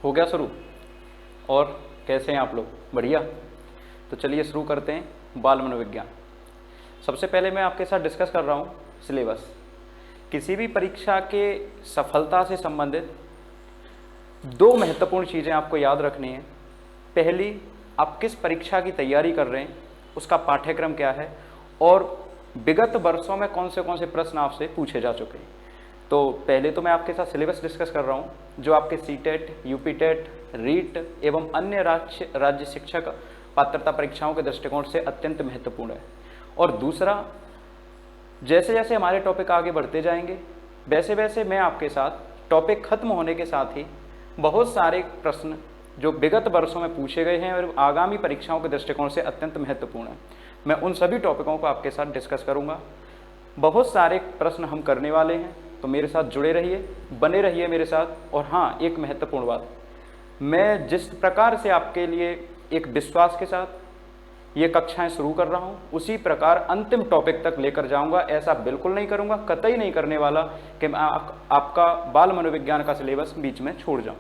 हो गया शुरू? और कैसे हैं आप लोग? बढ़िया। तो चलिए शुरू करते हैं बाल मनोविज्ञान। सबसे पहले मैं आपके साथ डिस्कस कर रहा हूँ सिलेबस। किसी भी परीक्षा के सफलता से संबंधित दो महत्वपूर्ण चीज़ें आपको याद रखनी है। पहली, आप किस परीक्षा की तैयारी कर रहे हैं, उसका पाठ्यक्रम क्या है और विगत वर्षों में कौन से प्रश्न आपसे पूछे जा चुके हैं। तो पहले तो मैं आपके साथ सिलेबस डिस्कस कर रहा हूँ, जो आपके सीटेट, यूपीटेट, रीट एवं अन्य राज्य शिक्षक पात्रता परीक्षाओं के दृष्टिकोण से अत्यंत महत्वपूर्ण है। और दूसरा, जैसे जैसे हमारे टॉपिक आगे बढ़ते जाएंगे वैसे वैसे मैं आपके साथ टॉपिक खत्म होने के साथ ही बहुत सारे प्रश्न जो विगत वर्षों में पूछे गए हैं और आगामी परीक्षाओं के दृष्टिकोण से अत्यंत महत्वपूर्ण है, मैं उन सभी टॉपिकों को आपके साथ डिस्कस करूंगा। बहुत सारे प्रश्न हम करने वाले हैं, तो मेरे साथ जुड़े रहिए, बने रहिए मेरे साथ। और हाँ, एक महत्वपूर्ण बात, मैं जिस प्रकार से आपके लिए एक विश्वास के साथ ये कक्षाएं शुरू कर रहा हूँ, उसी प्रकार अंतिम टॉपिक तक लेकर जाऊँगा। ऐसा बिल्कुल नहीं करूँगा, कतई नहीं करने वाला कि मैं आपका बाल मनोविज्ञान का सिलेबस बीच में छोड़ जाऊँ।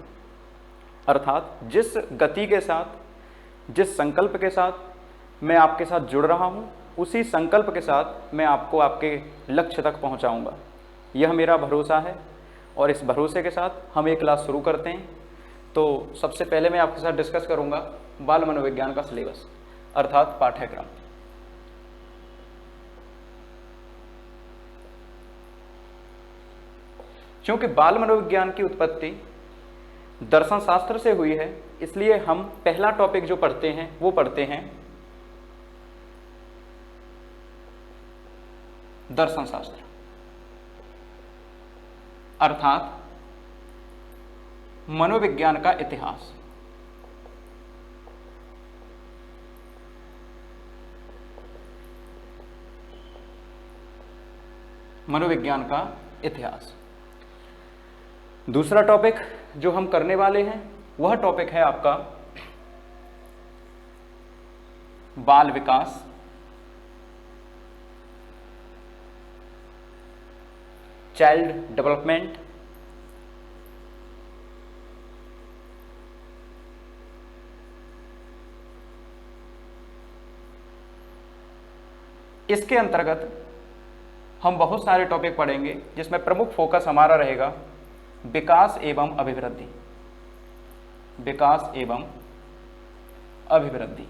अर्थात जिस गति के साथ, जिस संकल्प के साथ मैं आपके साथ जुड़ रहा हूँ, उसी संकल्प के साथ मैं आपको आपके लक्ष्य तक पहुँचाऊँगा। यह मेरा भरोसा है और इस भरोसे के साथ हम एक क्लास शुरू करते हैं। तो सबसे पहले मैं आपके साथ डिस्कस करूँगा बाल मनोविज्ञान का सिलेबस अर्थात पाठ्यक्रम। क्योंकि बाल मनोविज्ञान की उत्पत्ति दर्शन शास्त्र से हुई है, इसलिए हम पहला टॉपिक जो पढ़ते हैं वो पढ़ते हैं दर्शन शास्त्र अर्थात मनोविज्ञान का इतिहास। मनोविज्ञान का इतिहास। दूसरा टॉपिक जो हम करने वाले हैं वह टॉपिक है आपका बाल विकास, चाइल्ड डेवलपमेंट। इसके अंतर्गत हम बहुत सारे टॉपिक पढ़ेंगे, जिसमें प्रमुख फोकस हमारा रहेगा विकास एवं अभिवृद्धि। विकास एवं अभिवृद्धि।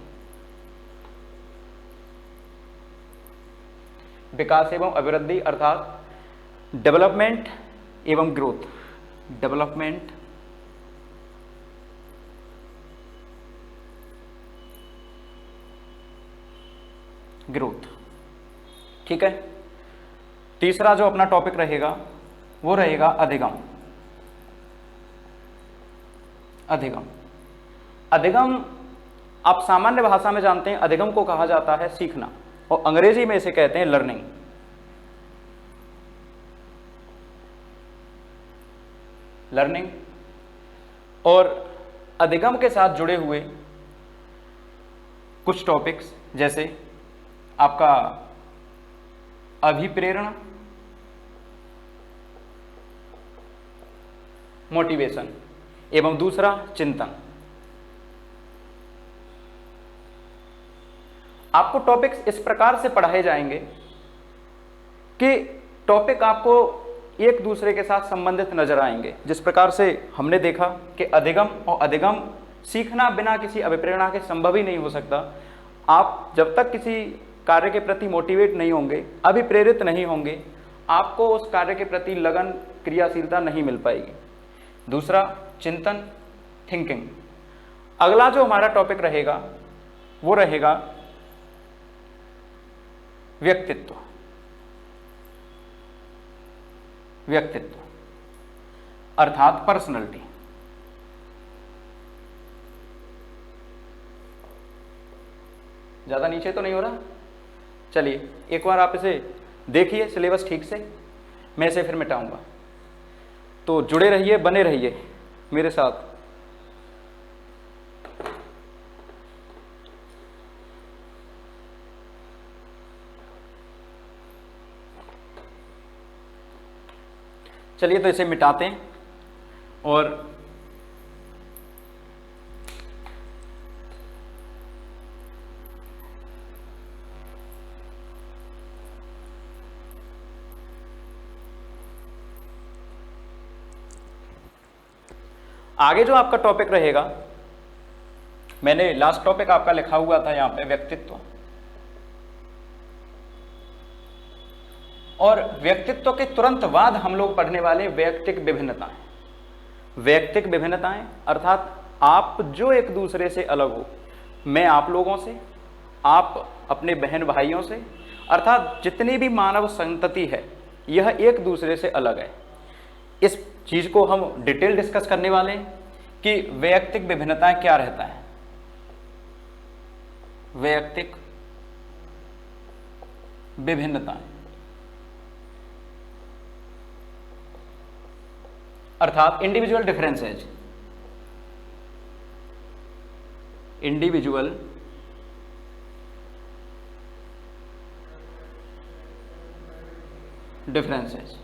विकास एवं अभिवृद्धि अर्थात डेवलपमेंट एवं ग्रोथ। डेवलपमेंट ग्रोथ, ठीक है। तीसरा जो अपना टॉपिक रहेगा वो रहेगा अधिगम। अधिगम, अधिगम आप सामान्य भाषा में जानते हैं, अधिगम को कहा जाता है सीखना, और अंग्रेजी में इसे कहते हैं लर्निंग। लर्निंग। और अधिगम के साथ जुड़े हुए कुछ टॉपिक्स जैसे आपका अभिप्रेरणा, मोटिवेशन, एवं दूसरा चिंतन। आपको टॉपिक्स इस प्रकार से पढ़ाए जाएंगे कि टॉपिक आपको एक दूसरे के साथ संबंधित नजर आएंगे। जिस प्रकार से हमने देखा कि अधिगम और अधिगम सीखना बिना किसी अभिप्रेरणा के संभव ही नहीं हो सकता। आप जब तक किसी कार्य के प्रति मोटिवेट नहीं होंगे, अभिप्रेरित नहीं होंगे, आपको उस कार्य के प्रति लगन, क्रियाशीलता नहीं मिल पाएगी। दूसरा चिंतन, थिंकिंग। अगला जो हमारा टॉपिक रहेगा वो रहेगा व्यक्तित्व। व्यक्तित्व अर्थात पर्सनैलिटी। ज्यादा नीचे तो नहीं हो रहा? चलिए एक बार आप इसे देखिए सिलेबस ठीक से, मैं इसे फिर मिटाऊंगा। तो जुड़े रहिए, बने रहिए मेरे साथ। चलिए तो इसे मिटाते हैं और आगे जो आपका टॉपिक रहेगा, मैंने लास्ट टॉपिक आपका लिखा हुआ था यहाँ पे व्यक्तित्व, और व्यक्तित्व के तुरंत बाद हम लोग पढ़ने वाले वैयक्तिक विभिन्नताएं। वैयक्तिक विभिन्नताएं अर्थात आप जो एक दूसरे से अलग हो, मैं आप लोगों से, आप अपने बहन भाइयों से, अर्थात जितनी भी मानव संतति है यह एक दूसरे से अलग है। इस चीज को हम डिटेल डिस्कस करने वाले हैं कि वैयक्तिक विभिन्नताएं क्या रहता है। वैयक्तिक विभिन्नताएं अर्थात इंडिविजुअल डिफरेंसेज। इंडिविजुअल डिफरेंसेज,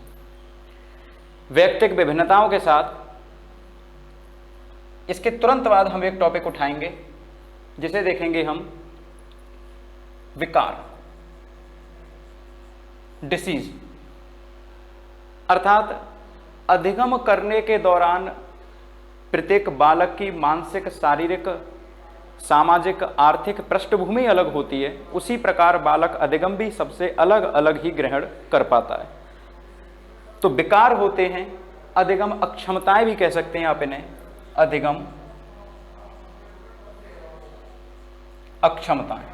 वैयक्तिक विभिन्नताओं के साथ इसके तुरंत बाद हम एक टॉपिक उठाएंगे जिसे देखेंगे हम विकार, डिसीज, अर्थात अधिगम करने के दौरान प्रत्येक बालक की मानसिक, शारीरिक, सामाजिक, आर्थिक पृष्ठभूमि अलग होती है, उसी प्रकार बालक अधिगम भी सबसे अलग अलग ही ग्रहण कर पाता है। तो विकार होते हैं, अधिगम अक्षमताएं भी कह सकते हैं आप इन्हें, अधिगम अक्षमताएं,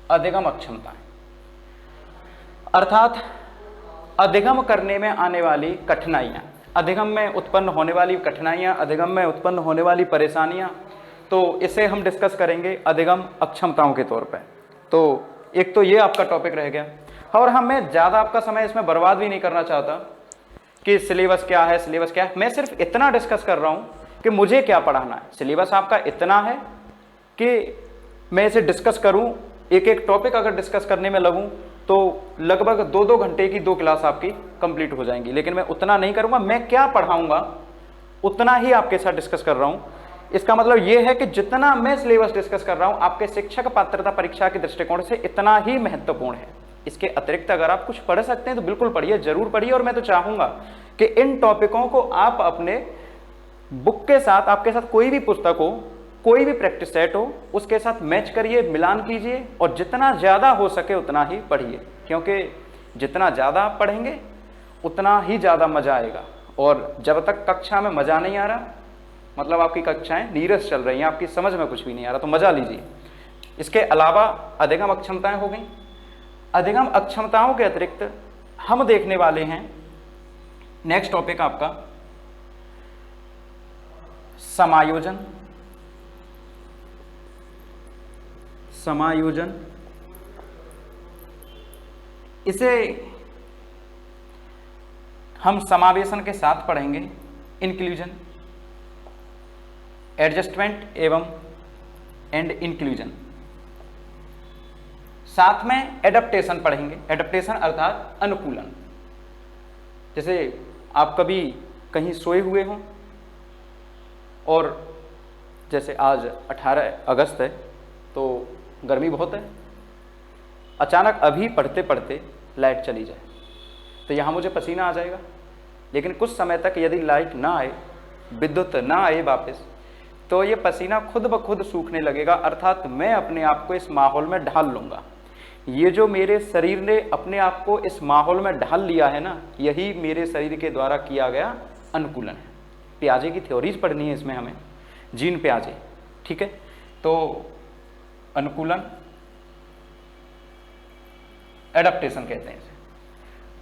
अधिगम अक्षमताएं अर्थात अधिगम करने में आने वाली कठिनाइयां, अधिगम में उत्पन्न होने वाली कठिनाइयां, अधिगम में उत्पन्न होने वाली परेशानियां। तो इसे हम डिस्कस करेंगे अधिगम अक्षमताओं के तौर पे। तो एक तो ये आपका टॉपिक रह गया, और मैं ज़्यादा आपका समय इसमें बर्बाद भी नहीं करना चाहता कि सिलेबस क्या है, सिलेबस क्या है। मैं सिर्फ इतना डिस्कस कर रहा हूँ कि मुझे क्या पढ़ाना है। सिलेबस आपका इतना है कि मैं इसे डिस्कस करूँ, एक एक टॉपिक अगर डिस्कस करने में लगूँ तो लगभग 2-2 घंटे की 2 क्लास आपकी कंप्लीट हो जाएंगी, लेकिन मैं उतना नहीं करूँगा। मैं क्या पढ़ाऊँगा उतना ही आपके साथ डिस्कस कर रहा हूँ। इसका मतलब ये है कि जितना मैं सिलेबस डिस्कस कर रहा हूँ आपके शिक्षक पात्रता परीक्षा के दृष्टिकोण से इतना ही महत्वपूर्ण है। इसके अतिरिक्त अगर आप कुछ पढ़ सकते हैं तो बिल्कुल पढ़िए, जरूर पढ़िए। और मैं तो चाहूँगा कि इन टॉपिकों को आप अपने बुक के साथ, आपके साथ कोई भी पुस्तक हो, कोई भी प्रैक्टिस सेट हो, उसके साथ मैच करिए, मिलान कीजिए, और जितना ज़्यादा हो सके उतना ही पढ़िए, क्योंकि जितना ज़्यादा आप पढ़ेंगे उतना ही ज़्यादा मज़ा आएगा। और जब तक कक्षा में मज़ा नहीं आ रहा, मतलब आपकी कक्षाएं नीरस चल रही हैं, आपकी समझ में कुछ भी नहीं आ रहा, तो मज़ा लीजिए। इसके अलावा अधिगम अक्षमताएं हो गई। अधिगम अक्षमताओं के अतिरिक्त हम देखने वाले हैं नेक्स्ट टॉपिक आपका समायोजन। समायोजन, इसे हम समावेशन के साथ पढ़ेंगे। इंक्लूजन, एडजस्टमेंट एवं इंक्लूजन, साथ में एडप्टेशन पढ़ेंगे। एडप्टेशन अर्थात अनुकूलन। जैसे आप कभी कहीं सोए हुए हों और जैसे आज 18 अगस्त है तो गर्मी बहुत है, अचानक अभी पढ़ते पढ़ते लाइट चली जाए तो यहाँ मुझे पसीना आ जाएगा, लेकिन कुछ समय तक यदि लाइट ना आए, विद्युत ना आए वापस, तो ये पसीना खुद ब खुद सूखने लगेगा। अर्थात मैं अपने आप को इस माहौल में ढाल लूँगा। ये जो मेरे शरीर ने अपने आप को इस माहौल में ढाल लिया है ना, यही मेरे शरीर के द्वारा किया गया अनुकूलन है। प्याजे की थ्योरीज पढ़नी है इसमें हमें, जीन प्याजे, ठीक है। तो अनुकूलन, एडप्टेशन कहते हैं इसे।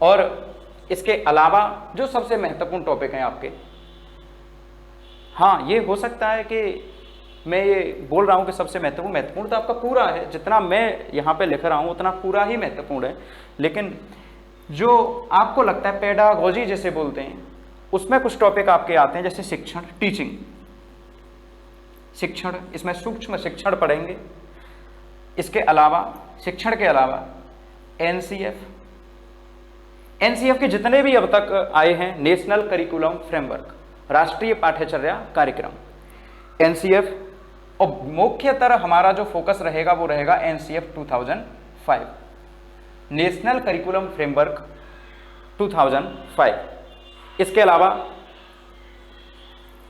और इसके अलावा जो सबसे महत्वपूर्ण टॉपिक हैं आपके, हाँ ये हो सकता है कि मैं ये बोल रहा हूँ कि सबसे महत्वपूर्ण तो आपका पूरा है, जितना मैं यहाँ पे लिख रहा हूँ उतना पूरा ही महत्वपूर्ण है, लेकिन जो आपको लगता है पेडागोजी जैसे बोलते हैं, उसमें कुछ टॉपिक आपके आते हैं, जैसे शिक्षण, टीचिंग, शिक्षण, इसमें सूक्ष्म शिक्षण पढ़ेंगे। इसके अलावा, शिक्षण के अलावा एनसीएफ के जितने भी अब तक आए हैं, नेशनल करिकुलम फ्रेमवर्क, राष्ट्रीय पाठ्यचर्या कार्यक्रम, एनसीएफ, और मुख्यतः हमारा जो फोकस रहेगा वो रहेगा एनसीएफ 2005, नेशनल करिकुलम फ्रेमवर्क 2005। इसके अलावा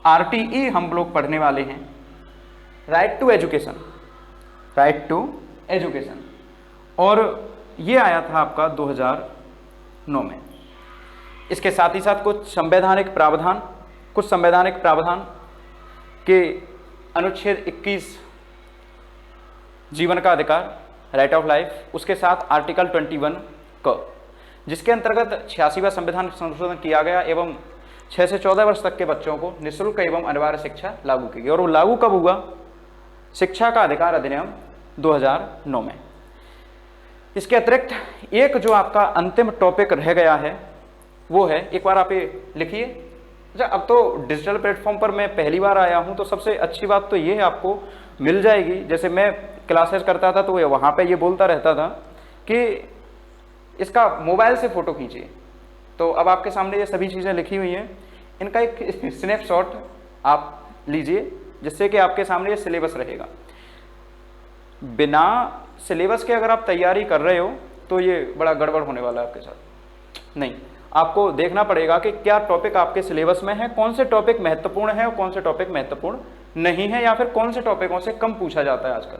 RTE हम लोग पढ़ने वाले हैं, right to education, right to education, और ये आया था आपका 2009 में। इसके साथ ही साथ कुछ संवैधानिक प्रावधान के अनुच्छेद 21 जीवन का अधिकार, राइट ऑफ लाइफ, उसके साथ आर्टिकल 21 क, जिसके अंतर्गत 86वां संविधान संशोधन किया गया एवं 6 से 14 वर्ष तक के बच्चों को निःशुल्क एवं अनिवार्य शिक्षा लागू की गई। और वो लागू कब हुआ? शिक्षा का अधिकार अधिनियम 2009 में। इसके अतिरिक्त एक जो आपका अंतिम टॉपिक रह गया है वो है, एक बार आप ये लिखिए। अच्छा, अब तो डिजिटल प्लेटफॉर्म पर मैं पहली बार आया हूँ, तो सबसे अच्छी बात तो ये है आपको मिल जाएगी। जैसे मैं क्लासेस करता था तो वहाँ पे ये बोलता रहता था कि इसका मोबाइल से फ़ोटो खींचिए, तो अब आपके सामने ये सभी चीज़ें लिखी हुई हैं, इनका एक स्नैपशॉट आप लीजिए, जिससे कि आपके सामने ये सिलेबस रहेगा। बिना सिलेबस के अगर आप तैयारी कर रहे हो तो ये बड़ा गड़बड़ होने वाला है आपके साथ। नहीं, आपको देखना पड़ेगा कि क्या टॉपिक आपके सिलेबस में है, कौन से टॉपिक महत्वपूर्ण है और कौन से टॉपिक महत्वपूर्ण नहीं है, या फिर कौन से टॉपिकों से कम पूछा जाता है आजकल।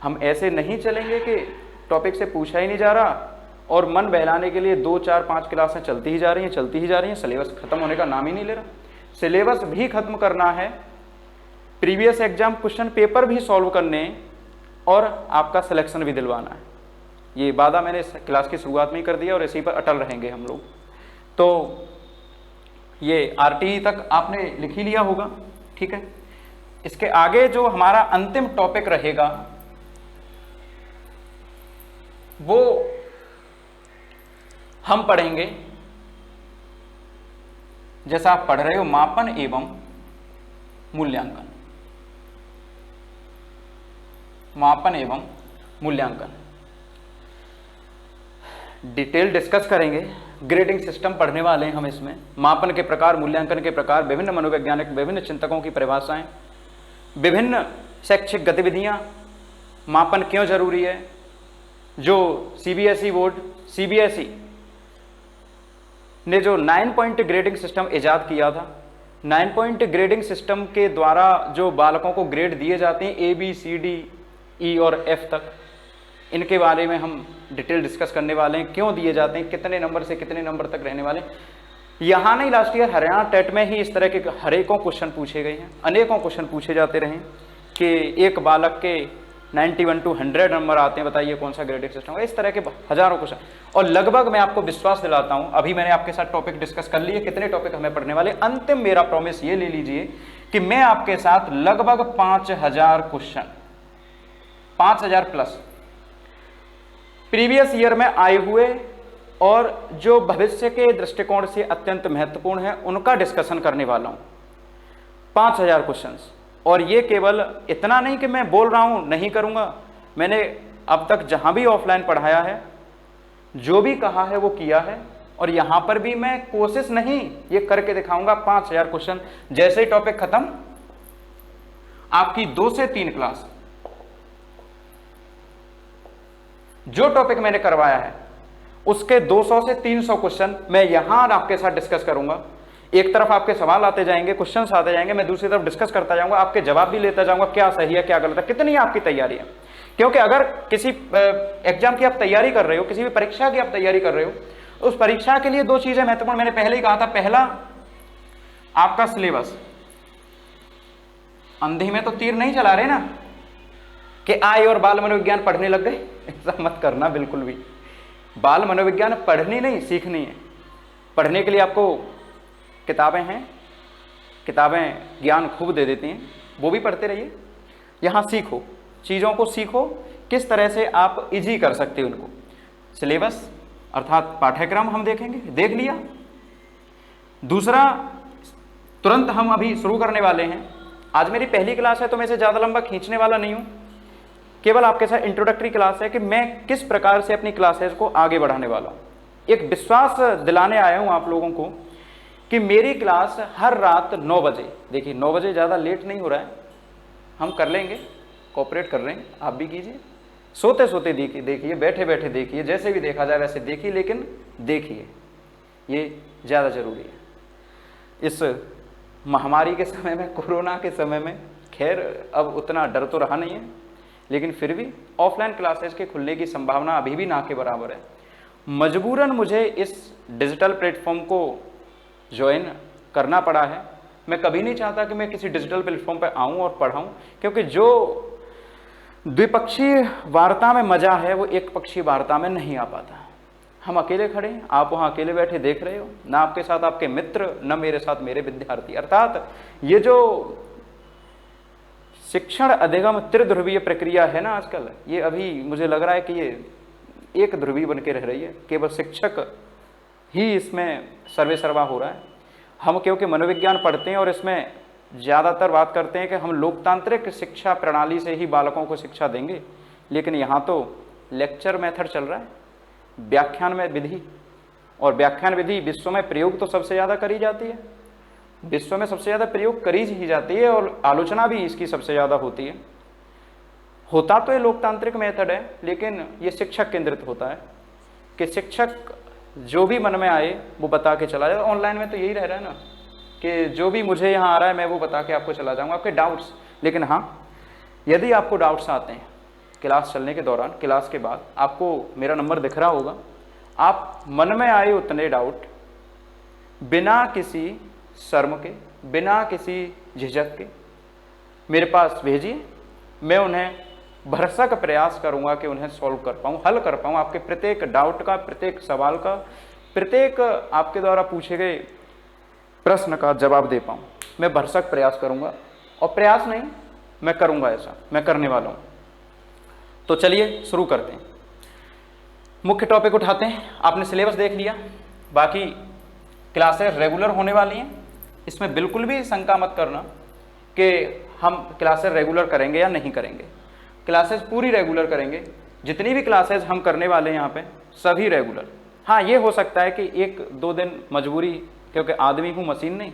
हम ऐसे नहीं चलेंगे कि टॉपिक से पूछा ही नहीं जा रहा और मन बहलाने के लिए 2, 4, 5 क्लासें चलती ही जा रही हैं, सिलेबस खत्म होने का नाम ही नहीं ले रहा। सिलेबस भी खत्म करना है, प्रीवियस एग्जाम क्वेश्चन पेपर भी सॉल्व करने और आपका सिलेक्शन भी दिलवाना है। ये वादा मैंने इस क्लास की शुरुआत में ही कर दिया और इसी पर अटल रहेंगे हम लोग। तो ये RTE तक आपने लिख ही लिया होगा, ठीक है। इसके आगे जो हमारा अंतिम टॉपिक रहेगा वो हम पढ़ेंगे, जैसा आप पढ़ रहे हो, मापन एवं मूल्यांकन। मापन एवं मूल्यांकन डिटेल डिस्कस करेंगे। ग्रेडिंग सिस्टम पढ़ने वाले हैं हम इसमें। मापन के प्रकार, मूल्यांकन के प्रकार, विभिन्न मनोवैज्ञानिक, विभिन्न चिंतकों की परिभाषाएं, विभिन्न शैक्षिक गतिविधियां, मापन क्यों जरूरी है, जो CBSE बोर्ड, CBSE ने जो 9 पॉइंट ग्रेडिंग सिस्टम इजाद किया था, 9 पॉइंट ग्रेडिंग सिस्टम के द्वारा जो बालकों को ग्रेड दिए जाते हैं A, B, C, D, E और F तक, इनके बारे में हम डिटेल डिस्कस करने वाले हैं। क्यों दिए जाते हैं, कितने नंबर से कितने नंबर तक रहने वाले। यहाँ नहीं, लास्ट ईयर हरियाणा टेट में ही इस तरह के हरेकों क्वेश्चन पूछे गए हैं, अनेकों क्वेश्चन पूछे जाते रहे कि एक बालक के 91 to 100 नंबर आते हैं, बताइए कौन सा ग्रेडिंग सिस्टम है। इस तरह के हजारों क्वेश्चन, और लगभग मैं आपको विश्वास दिलाता हूं, अभी मैंने आपके साथ टॉपिक डिस्कस कर लिए, कितने टॉपिक हमें पढ़ने वाले। अंतिम मेरा प्रॉमिस ये ले लीजिए कि मैं आपके साथ लगभग 5000 क्वेश्चन, 5000 प्लस प्रीवियस ईयर में आए हुए और जो भविष्य के दृष्टिकोण से अत्यंत महत्वपूर्ण है उनका डिस्कशन करने वाला हूं। 5000 क्वेश्चंस, और ये केवल इतना नहीं कि मैं बोल रहा हूं नहीं करूंगा। मैंने अब तक जहां भी ऑफलाइन पढ़ाया है, जो भी कहा है वो किया है, और यहां पर भी मैं कोशिश नहीं, ये करके दिखाऊंगा। 5000 क्वेश्चन, जैसे ही टॉपिक खत्म, आपकी 2 से 3 क्लास, जो टॉपिक मैंने करवाया है उसके 200 से 300 क्वेश्चन मैं यहां आपके साथ डिस्कस करूंगा। एक तरफ आपके सवाल आते जाएंगे, क्वेश्चंस आते जाएंगे, मैं दूसरी तरफ डिस्कस करता जाऊंगा, आपके जवाब भी लेता जाऊंगा, क्या सही है क्या गलत है, कितनी आपकी तैयारी है। क्योंकि अगर किसी एग्जाम की आप तैयारी कर रहे हो, किसी भी परीक्षा की आप तैयारी कर रहे हो, उस परीक्षा के लिए 2 चीजें महत्वपूर्ण, मैंने पहले ही कहा था। पहला, आपका सिलेबस। अंधे में तो तीर नहीं चला रहे ना कि आय और बाल मनोविज्ञान पढ़ने लग गए, ऐसा मत करना बिल्कुल भी। बाल मनोविज्ञान पढ़नी नहीं, सीखनी है। पढ़ने के लिए आपको किताबें हैं, किताबें ज्ञान खूब दे देती हैं, वो भी पढ़ते रहिए। यहाँ सीखो, चीज़ों को सीखो, किस तरह से आप इजी कर सकते हो उनको। सिलेबस अर्थात पाठ्यक्रम हम देखेंगे, देख लिया। दूसरा, तुरंत हम अभी शुरू करने वाले हैं। आज मेरी पहली क्लास है तो मैं इसे ज़्यादा लंबा खींचने वाला नहीं हूँ, केवल आपके साथ इंट्रोडक्टरी क्लास है कि मैं किस प्रकार से अपनी क्लासेस को आगे बढ़ाने वाला हूँ। एक विश्वास दिलाने आया हूँ आप लोगों को कि मेरी क्लास हर रात 9 बजे, देखिए 9 बजे ज़्यादा लेट नहीं हो रहा है, हम कर लेंगे, कोऑपरेट कर रहे हैं, आप भी कीजिए। सोते सोते देखिए, बैठे बैठे देखिए, जैसे भी देखा जाए वैसे देखिए, लेकिन देखिए, ये ज़्यादा ज़रूरी है। इस महामारी के समय में, कोरोना के समय में, खैर अब उतना डर तो रहा नहीं है, लेकिन फिर भी ऑफलाइन क्लासेस के खुलने की संभावना अभी भी ना के बराबर है। मजबूरन मुझे इस डिजिटल प्लेटफॉर्म को ज्वाइन करना पड़ा है। मैं कभी नहीं चाहता कि मैं किसी डिजिटल प्लेटफॉर्म पर आऊँ और पढ़ाऊँ, क्योंकि जो द्विपक्षीय वार्ता में मजा है वो एक पक्षीय वार्ता में नहीं आ पाता। हम अकेले खड़े हैं, आप वहाँ अकेले बैठे देख रहे हो, ना आपके साथ आपके मित्र, न मेरे साथ मेरे विद्यार्थी। अर्थात ये जो शिक्षण अधिगम त्रिध्रुवीय प्रक्रिया है ना आजकल, ये अभी मुझे लग रहा है कि ये एक ध्रुवी बन के रह रही है। केवल शिक्षक ही इसमें सर्वे सर्वा हो रहा है। हम क्योंकि मनोविज्ञान पढ़ते हैं और इसमें ज़्यादातर बात करते हैं कि हम लोकतांत्रिक शिक्षा प्रणाली से ही बालकों को शिक्षा देंगे, लेकिन यहाँ तो लेक्चर मेथड चल रहा है, व्याख्यान में विधि, और व्याख्यान विधि विश्व में प्रयोग तो सबसे ज़्यादा करी जाती है, विश्व में सबसे ज़्यादा प्रयोग करी ही जाती है और आलोचना भी इसकी सबसे ज़्यादा होती है। होता तो ये लोकतांत्रिक मेथड है, लेकिन ये शिक्षक केंद्रित होता है कि शिक्षक जो भी मन में आए वो बता के चला जाए। ऑनलाइन में तो यही रह रहा है ना कि जो भी मुझे यहाँ आ रहा है मैं वो बता के आपको चला जाऊँगा, आपके डाउट्स। लेकिन हाँ, यदि आपको डाउट्स आते हैं क्लास चलने के दौरान, क्लास के बाद, आपको मेरा नंबर दिख रहा होगा, आप मन में आए उतने डाउट बिना किसी शर्म के, बिना किसी झिझक के मेरे पास भेजिए। मैं उन्हें भरसक प्रयास करूंगा कि उन्हें सॉल्व कर पाऊँ, हल कर पाऊँ, आपके प्रत्येक डाउट का, प्रत्येक सवाल का, प्रत्येक आपके द्वारा पूछे गए प्रश्न का जवाब दे पाऊँ। मैं भरसक प्रयास करूंगा, और प्रयास नहीं, मैं करूंगा, ऐसा मैं करने वाला हूँ। तो चलिए शुरू करते हैं, मुख्य टॉपिक उठाते हैं। आपने सिलेबस देख लिया, बाकी क्लासेस रेगुलर होने वाली हैं, इसमें बिल्कुल भी शंका मत करना कि हम क्लासेस रेगुलर करेंगे या नहीं करेंगे। क्लासेस पूरी रेगुलर करेंगे, जितनी भी क्लासेस हम करने वाले हैं यहाँ पे सभी रेगुलर। हाँ, ये हो सकता है कि एक दो दिन मजबूरी, क्योंकि आदमी हूँ, मशीन नहीं।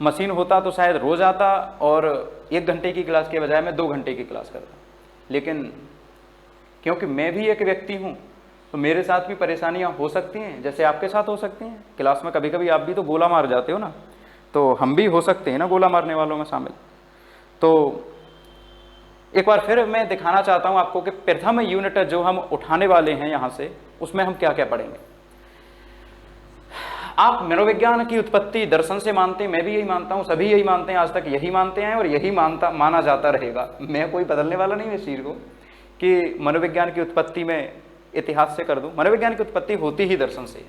मशीन होता तो शायद रोज आता और 1 घंटे की क्लास के बजाय मैं 2 घंटे की क्लास करता, लेकिन क्योंकि मैं भी एक व्यक्ति हूँ तो मेरे साथ भी परेशानियाँ हो सकती हैं, जैसे आपके साथ हो सकती हैं। क्लास में कभी कभी आप भी तो गोला मार जाते हो ना, तो हम भी हो सकते हैं ना गोला मारने वालों में शामिल। तो एक बार फिर मैं दिखाना चाहता हूँ आपको कि प्रथम यूनिट जो हम उठाने वाले हैं यहाँ से, उसमें हम क्या क्या पढ़ेंगे। आप मनोविज्ञान की उत्पत्ति दर्शन से मानते हैं, मैं भी यही मानता हूँ, सभी यही मानते हैं, आज तक यही मानते हैं और यही माना जाता रहेगा। मैं कोई बदलने वाला नहीं है इस चीज़ को कि मनोविज्ञान की उत्पत्ति में इतिहास से कर दूं। मनोविज्ञान की उत्पत्ति होती ही दर्शन से।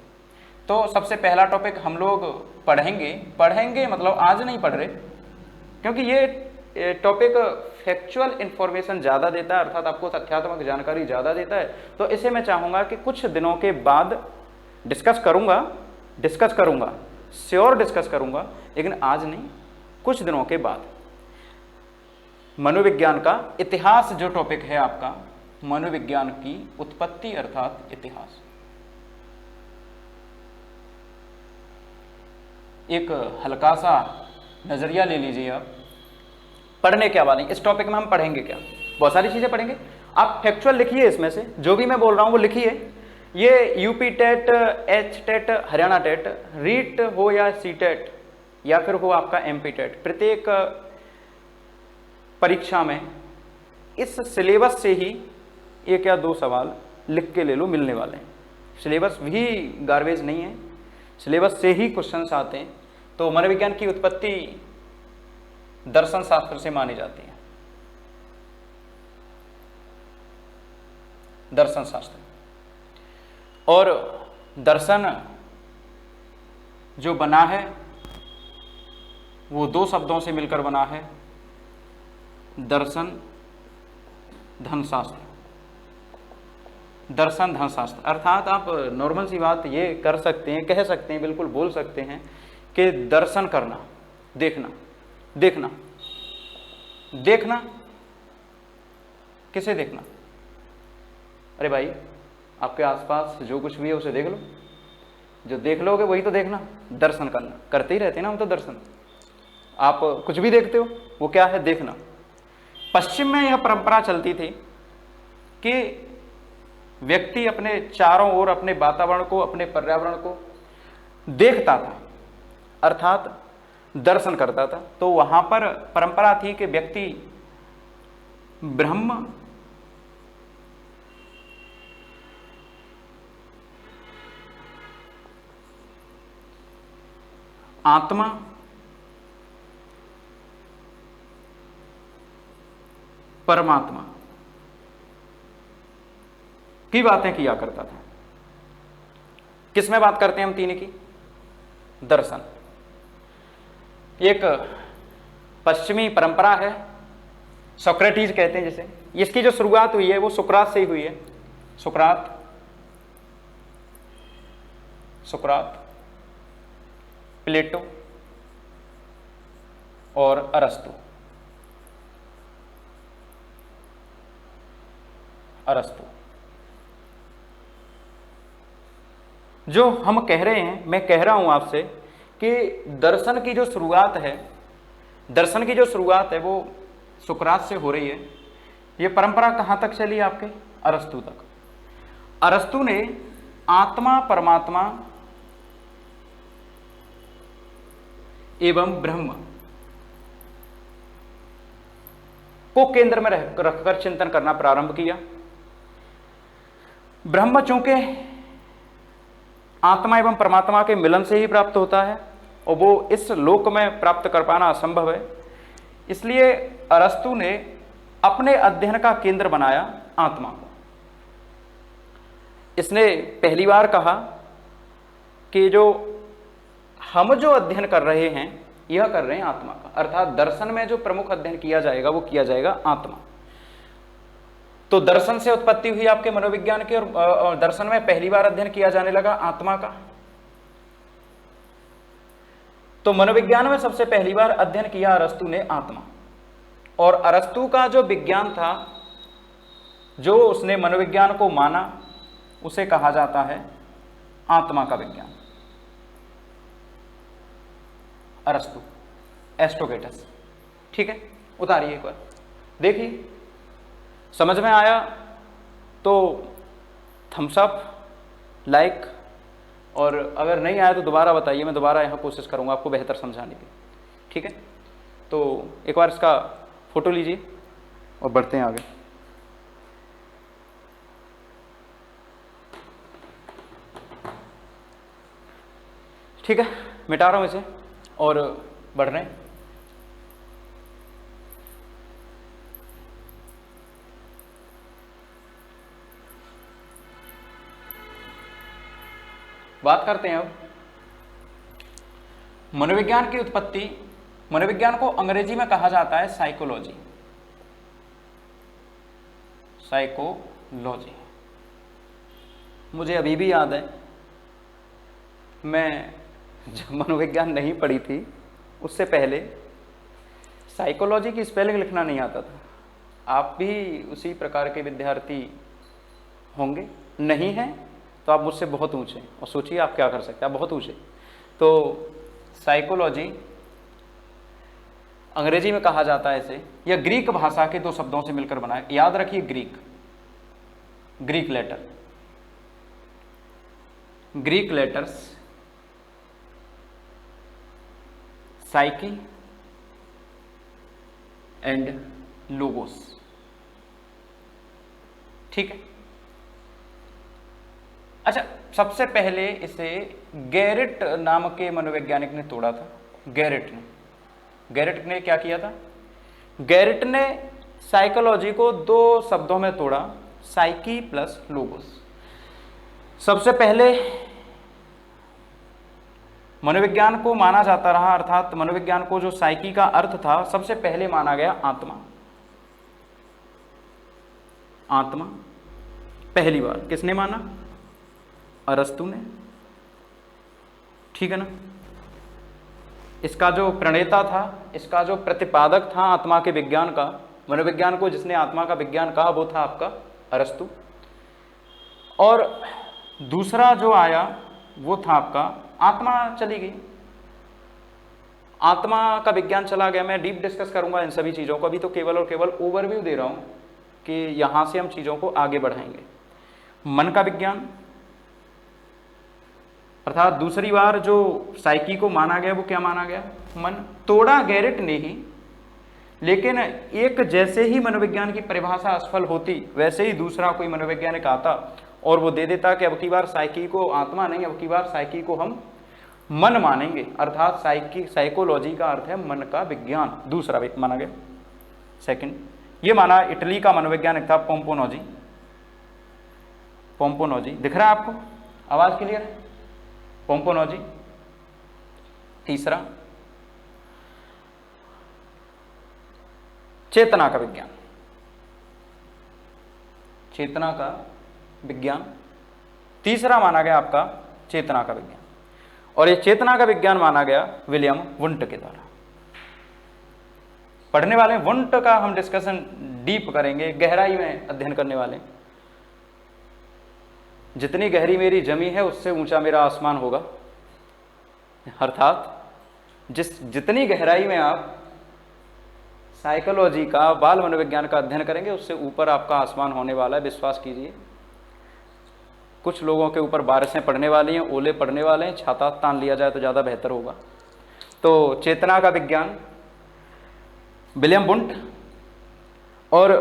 तो सबसे पहला टॉपिक हम लोग पढ़ेंगे मतलब आज नहीं पढ़ रहे, क्योंकि ये टॉपिक फैक्चुअल इंफॉर्मेशन ज़्यादा देता है, अर्थात आपको तथ्यात्मक जानकारी ज़्यादा देता है। तो इसे मैं चाहूँगा कि कुछ दिनों के बाद डिस्कस करूँगा, श्योर डिस्कस करूँगा, लेकिन आज नहीं, कुछ दिनों के बाद। मनोविज्ञान का इतिहास जो टॉपिक है आपका, मनोविज्ञान की उत्पत्ति अर्थात इतिहास। एक हल्का सा नजरिया ले लीजिए आप, पढ़ने क्या वाले, इस टॉपिक में हम पढ़ेंगे क्या। बहुत सारी चीजें पढ़ेंगे, आप फैक्चुअल लिखिए, इसमें से जो भी मैं बोल रहा हूं वो लिखिए। ये UP TET, H TET, Haryana TET, REET हो या सी टेट या फिर हो आपका एमपी टेट, प्रत्येक परीक्षा में इस सिलेबस से ही 1 या 2 सवाल लिख के ले लो, मिलने वाले हैं। सिलेबस भी गार्बेज नहीं है, सिलेबस से ही क्वेश्चंस आते हैं। तो मनोविज्ञान की उत्पत्ति दर्शन शास्त्र से मानी जाती है, दर्शन शास्त्र। और दर्शन जो बना है वो 2 शब्दों से मिलकर बना है, दर्शन धनशास्त्र। दर्शन धनशास्त्र अर्थात आप नॉर्मल सी बात ये कर सकते हैं, कह सकते हैं, बिल्कुल बोल सकते हैं कि दर्शन करना, देखना। देखना देखना किसे देखना? अरे भाई, आपके आसपास जो कुछ भी है उसे देख लो, जो देख लोगे वही तो देखना। दर्शन करना, करते ही रहते हैं ना हम तो दर्शन। आप कुछ भी देखते हो, वो क्या है? देखना। पश्चिम में यह परंपरा चलती थी कि व्यक्ति अपने चारों ओर अपने वातावरण को, अपने पर्यावरण को देखता था अर्थात दर्शन करता था। तो वहां पर परंपरा थी कि व्यक्ति ब्रह्म, आत्मा, परमात्मा की बातें किया करता था। किस में बात करते हैं हम तीन की? दर्शन। एक पश्चिमी परंपरा है, सोक्रेटिस कहते हैं जिसे। इसकी जो शुरुआत हुई है वो सुकरात से ही हुई है। सुकरात, प्लेटो और अरस्तु। जो हम कह रहे हैं, मैं कह रहा हूं आपसे कि दर्शन की जो शुरुआत है वो सुकरात से हो रही है। ये परंपरा कहां तक चली आपके? अरस्तु तक। अरस्तु ने आत्मा, परमात्मा एवं ब्रह्म को केंद्र में रखकर चिंतन करना प्रारंभ किया। ब्रह्म चूंकि आत्मा एवं परमात्मा के मिलन से ही प्राप्त होता है और वो इस लोक में प्राप्त कर पाना असंभव है, इसलिए अरस्तु ने अपने अध्ययन का केंद्र बनाया आत्मा को। इसने पहली बार कहा कि हम जो अध्ययन कर रहे हैं यह कर रहे हैं आत्मा का, अर्थात दर्शन में जो प्रमुख अध्ययन किया जाएगा वो किया जाएगा आत्मा। तो दर्शन से उत्पत्ति हुई आपके मनोविज्ञान की, और दर्शन में पहली बार अध्ययन किया जाने लगा आत्मा का। तो मनोविज्ञान में सबसे पहली बार अध्ययन किया अरस्तु ने आत्मा, और अरस्तु का जो विज्ञान था, जो उसने मनोविज्ञान को माना, उसे कहा जाता है आत्मा का विज्ञान। अरस्तु, एस्ट्रोगेटस। ठीक है, उतारिए एक बार, देखिए समझ में आया तो थम्स अप, लाइक, और अगर नहीं आया तो दोबारा बताइए, मैं दोबारा यहाँ कोशिश करूँगा आपको बेहतर समझाने की। ठीक है, तो एक बार इसका फोटो लीजिए और बढ़ते हैं आगे। ठीक है, मिटा रहा हूँ इसे और बढ़ रहे हैं। बात करते हैं अब मनोविज्ञान की उत्पत्ति। मनोविज्ञान को अंग्रेजी में कहा जाता है साइकोलॉजी। मुझे अभी भी याद है, मैं जब मनोविज्ञान नहीं पढ़ी थी उससे पहले साइकोलॉजी की स्पेलिंग लिखना नहीं आता था। आप भी उसी प्रकार के विद्यार्थी होंगे, नहीं हैं तो आप मुझसे बहुत ऊंचे, और सोचिए आप क्या कर सकते हैं, आप बहुत ऊंचे। तो साइकोलॉजी अंग्रेजी में कहा जाता है इसे, यह ग्रीक भाषा के दो शब्दों से मिलकर बना है। याद रखिए, Greek letters psyche and logos. ठीक है, अच्छा, सबसे पहले इसे गैरेट नाम के मनोवैज्ञानिक ने तोड़ा था। गैरेट ने क्या किया था? गैरेट ने साइकोलॉजी को दो शब्दों में तोड़ा, साइकी प्लस लोगोस। सबसे पहले मनोविज्ञान को माना जाता रहा, अर्थात मनोविज्ञान को जो साइकी का अर्थ था, सबसे पहले माना गया आत्मा। पहली बार किसने माना? अरस्तु ने। ठीक है ना। इसका जो प्रणेता था, इसका जो प्रतिपादक था आत्मा के विज्ञान का, मनोविज्ञान को जिसने आत्मा का विज्ञान कहा, वो था आपका अरस्तु। और दूसरा जो आया वो था आपका, आत्मा चली गई, आत्मा का विज्ञान चला गया। मैं डीप डिस्कस करूंगा इन सभी चीज़ों को, अभी तो केवल और केवल ओवरव्यू दे रहा हूं कि यहां से हम चीज़ों को आगे बढ़ाएंगे। मन का विज्ञान, अर्थात दूसरी बार जो साइकी को माना गया वो क्या माना गया? मन। तोड़ा गैरिट ने ही, लेकिन एक जैसे ही मनोविज्ञान की परिभाषा असफल होती वैसे ही दूसरा कोई मनोवैज्ञानिक आता और वो दे देता कि अब की बार साइकी को आत्मा नहीं, अब की बार साइकी को हम मन मानेंगे। अर्थात साइकोलॉजी का अर्थ है मन का विज्ञान, दूसरा माना गया। सेकंड, ये माना इटली का मनोवैज्ञानिक था पोम्पोनोजी। पोम्पोनोजी दिख रहा है आपको? आवाज क्लियर है? पोम्पोनोजी। तीसरा, चेतना का विज्ञान। चेतना का विज्ञान तीसरा माना गया आपका चेतना का विज्ञान, और ये चेतना का विज्ञान माना गया विलियम वुंट के द्वारा। पढ़ने वाले वुंट का हम डिस्कशन डीप करेंगे, गहराई में अध्ययन करने वाले। जितनी गहरी मेरी जमी है उससे ऊंचा मेरा आसमान होगा। अर्थात जितनी गहराई में आप साइकोलॉजी का, बाल मनोविज्ञान का अध्ययन करेंगे उससे ऊपर आपका आसमान होने वाला है, विश्वास कीजिए। कुछ लोगों के ऊपर बारिशें पड़ने वाली हैं, ओले पड़ने वाले हैं, छाता तान लिया जाए तो ज़्यादा बेहतर होगा। तो चेतना का विज्ञान विलियम वुंट, और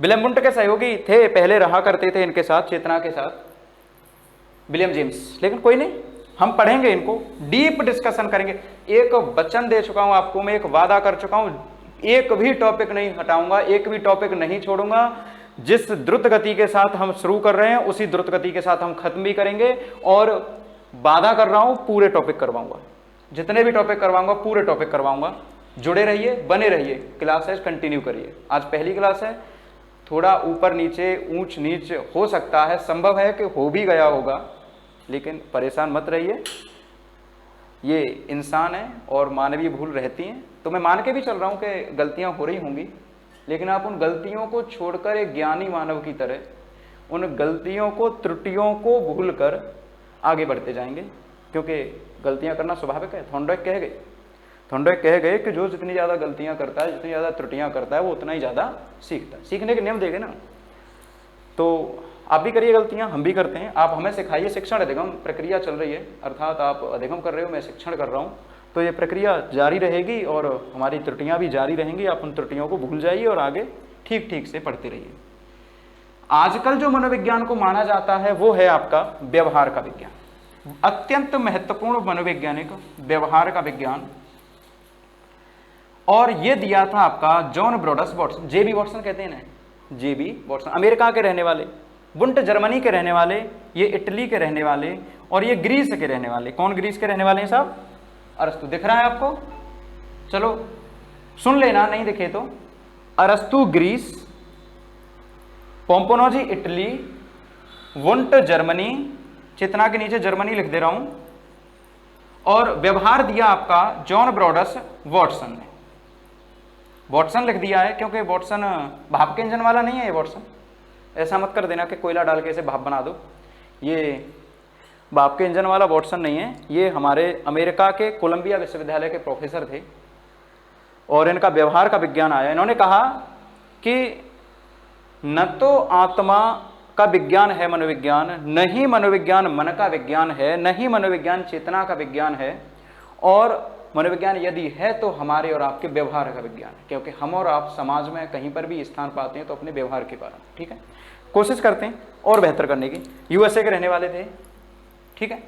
विलियम वुंट के सहयोगी थे, पहले रहा करते थे इनके साथ, चेतना के साथ विलियम जेम्स, लेकिन कोई नहीं, हम पढ़ेंगे इनको, डीप डिस्कशन करेंगे। एक वचन दे चुका हूं आपको, मैं एक वादा कर चुका हूं, एक भी टॉपिक नहीं हटाऊंगा, एक भी टॉपिक नहीं छोड़ूंगा। जिस द्रुत गति के साथ हम शुरू कर रहे हैं उसी द्रुत गति के साथ हम खत्म भी करेंगे, और वादा कर रहा हूं पूरे टॉपिक करवाऊंगा, जितने भी टॉपिक करवाऊंगा पूरे टॉपिक करवाऊंगा। जुड़े रहिए, बने रहिए, क्लासेस कंटिन्यू करिए। आज पहली क्लास है, थोड़ा ऊपर नीचे ऊंच नीच हो सकता है, संभव है कि हो भी गया होगा, लेकिन परेशान मत रहिए, ये इंसान है और मानवीय भूल रहती हैं। तो मैं मान के भी चल रहा हूँ कि गलतियाँ हो रही होंगी, लेकिन आप उन गलतियों को छोड़कर एक ज्ञानी मानव की तरह उन गलतियों को, त्रुटियों को भूलकर आगे बढ़ते जाएंगे, क्योंकि गलतियाँ करना स्वाभाविक है। थॉर्नडाइक कह गए कि जो जितनी ज़्यादा गलतियाँ करता है, जितनी ज़्यादा त्रुटियाँ करता है, वो उतना ही ज़्यादा सीखता है। सीखने के नियम देंगे ना, तो आप भी करिए गलतियाँ, हम भी करते हैं, आप हमें सिखाइए। शिक्षण अधिगम प्रक्रिया चल रही है, अर्थात आप अधिगम कर रहे हो, मैं शिक्षण कर रहा हूँ, तो ये प्रक्रिया जारी रहेगी और हमारी त्रुटियाँ भी जारी रहेंगी। आप उन त्रुटियों को भूल जाइए और आगे ठीक ठीक से पढ़ते रहिए। आजकल जो मनोविज्ञान को माना जाता है वो है आपका व्यवहार का विज्ञान, अत्यंत महत्वपूर्ण मनोवैज्ञानिक व्यवहार का विज्ञान, और ये दिया था आपका जॉन ब्रोडस वॉटसन, जेबी वॉटसन कहते हैं ना, जेबी वॉटसन, अमेरिका के रहने वाले, वुंट जर्मनी के रहने वाले, ये इटली के रहने वाले, और ये ग्रीस के रहने वाले। कौन ग्रीस के रहने वाले हैं साहब? अरस्तु। दिख रहा है आपको? चलो सुन लेना, नहीं दिखे तो। अरस्तु ग्रीस, पोम्पोनोजी इटली, वुंट जर्मनी, चेतना के नीचे जर्मनी लिख दे रहा हूं, और व्यवहार दिया आपका जॉन ब्रोडस वॉटसन ने। वॉटसन लिख दिया है क्योंकि वॉटसन भाप के इंजन वाला नहीं है। ये वॉटसन, ऐसा मत कर देना कि कोयला डाल के इसे भाप बना दो, ये भाप के इंजन वाला वॉटसन नहीं है। ये हमारे अमेरिका के कोलंबिया विश्वविद्यालय के प्रोफेसर थे और इनका व्यवहार का विज्ञान आया। इन्होंने कहा कि न तो आत्मा का विज्ञान है मनोविज्ञान, न ही मनोविज्ञान मन का विज्ञान है, न ही मनोविज्ञान चेतना का विज्ञान है, और मनोविज्ञान यदि है तो हमारे और आपके व्यवहार का विज्ञान है, क्योंकि हम और आप समाज में कहीं पर भी स्थान पाते हैं तो अपने व्यवहार के कारण। ठीक है, कोशिश करते हैं और बेहतर करने की। यूएसए के रहने वाले थे, ठीक है।